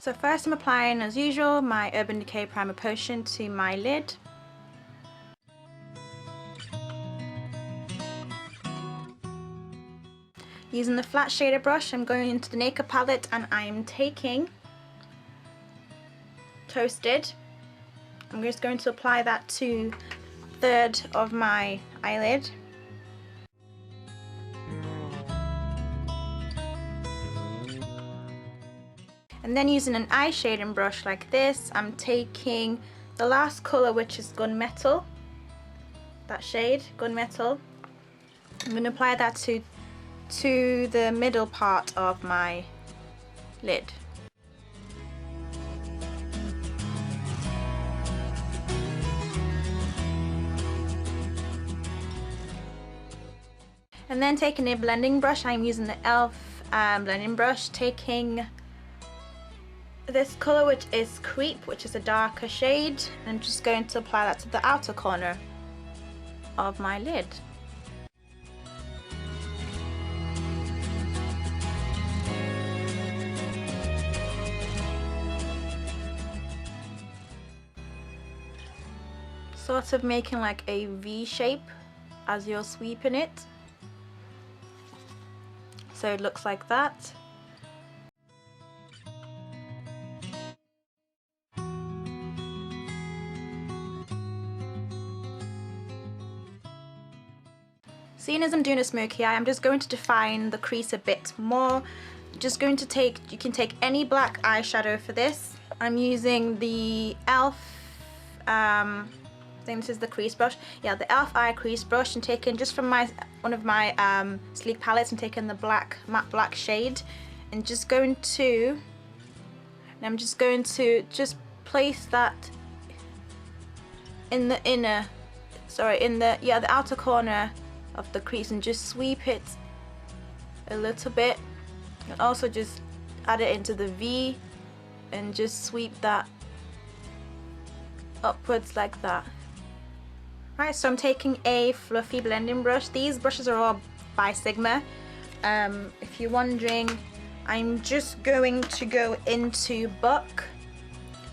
So first I'm applying, as usual, my Urban Decay Primer Potion to my lid. Using the flat shader brush, I'm going into the Naked palette and I'm taking Toasted. I'm just going to apply that to a third of my eyelid. And then using an eye shading brush like this, I'm taking the last colour, which is Gunmetal, that shade, Gunmetal. I'm going to apply that to the middle part of my lid. And then taking a blending brush, I'm using the e.l.f. blending brush, taking this colour, which is Creep, which is a darker shade. I'm just going to apply that to the outer corner of my lid. Sort of making like a V shape as you're sweeping it. So it looks like that. Seeing as I'm doing a smoky eye, I'm just going to define the crease a bit more. Just going to take, you can take any black eyeshadow for this. I'm using the e.l.f. I think this is the crease brush. Yeah, the e.l.f. eye crease brush, and taking just from one of my sleek palettes, I'm taking the matte black shade, and just going to, and I'm just going to just place that in the inner, sorry, in the, yeah, the outer corner of the crease, and just sweep it a little bit, and also just add it into the V and just sweep that upwards like that. Right, so I'm taking a fluffy blending brush. These brushes are all by Sigma. If you're wondering, I'm just going to go into Buck,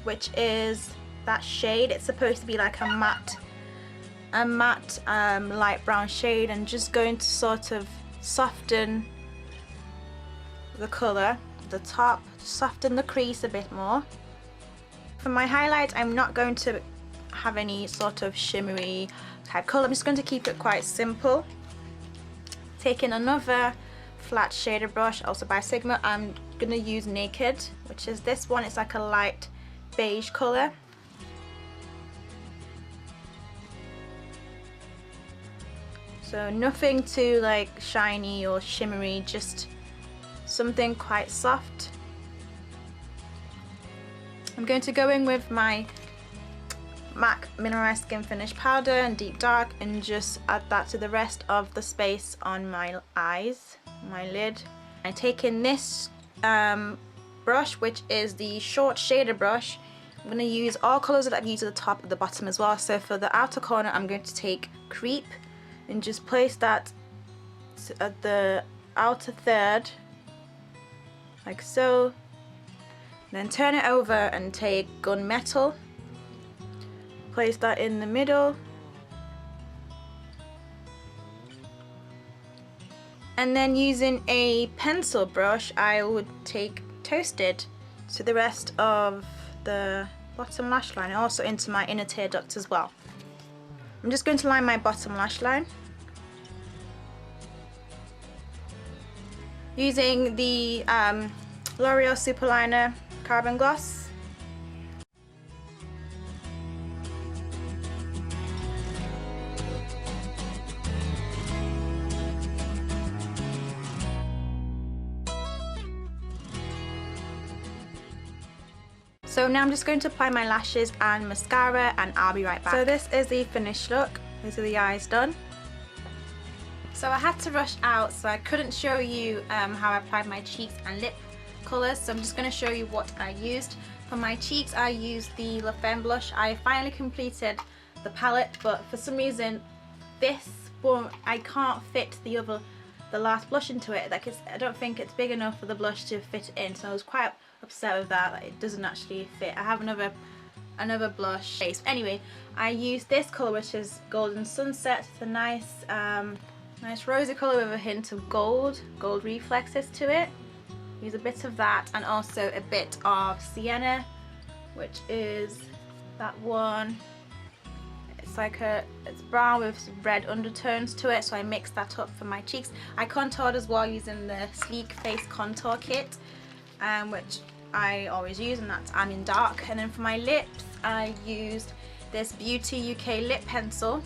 which is that shade. It's supposed to be like a matte light brown shade, and just going to sort of soften the colour at the top, soften the crease a bit more. For my highlight, I'm not going to have any sort of shimmery type colour. I'm just going to keep it quite simple. Taking another flat shader brush, also by Sigma, I'm going to use Naked, which is this one. It's like a light beige colour. So nothing too like shiny or shimmery, just something quite soft. I'm going to go in with my MAC Mineralized Skin Finish Powder and Deep Dark, and just add that to the rest of the space on my eyes, my lid. I'm taking this brush, which is the short shader brush. I'm going to use all colours that I've used at the top and the bottom as well. So for the outer corner, I'm going to take Creep and just place that at the outer third, like so. Then turn it over and take Gunmetal. Place that in the middle, and then using a pencil brush, I would take Toasted to the rest of the bottom lash line, and also into my inner tear duct as well. I'm just going to line my bottom lash line using the L'Oreal Superliner Carbon Gloss. So now I'm just going to apply my lashes and mascara, and I'll be right back. So this is the finished look. These are the eyes done. So I had to rush out, so I couldn't show you how I applied my cheeks and lip colours. So I'm just going to show you what I used. For my cheeks, I used the La Femme blush. I finally completed the palette, but for some reason this one, I can't fit the other the last blush into it. Like I don't think it's big enough for the blush to fit in, so I was quite upset with that it doesn't actually fit. I have another blush base. Anyway, I used this colour, which is Golden Sunset. It's a nice nice rosy colour with a hint of gold reflexes to it. Use a bit of that, and also a bit of Sienna, which is that one. It's brown with some red undertones to it, so I mixed that up for my cheeks. I contoured as well using the Sleek Face Contour Kit, which I always use, and that's I'm in dark. And then for my lips, I used this beautyuk lip pencil,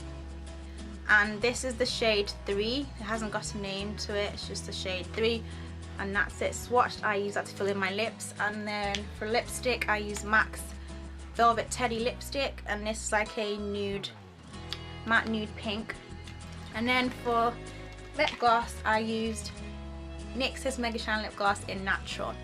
and this is the shade 3. It hasn't got a name to it, it's just the shade 3, and that's it swatched. I use that to fill in my lips. And then for lipstick, I use MAC's Velvet Teddy lipstick, and this is like a matte nude pink. And then for lip gloss, I used NYX's Megashine lip gloss in Natural,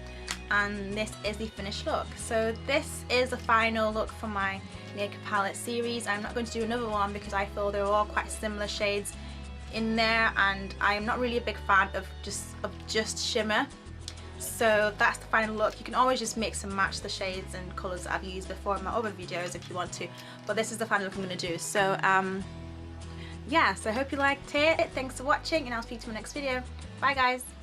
and this is the finished look. So this is the final look for my makeup palette series. I'm not going to do another one because I feel they're all quite similar shades in there, and I'm not really a big fan of just shimmer. So that's the final look. You can always just mix and match the shades and colours that I've used before in my other videos if you want to, but this is the final look I'm going to do. So yeah, so I hope you liked it. Thanks for watching, and I'll speak to you in the next video. Bye guys.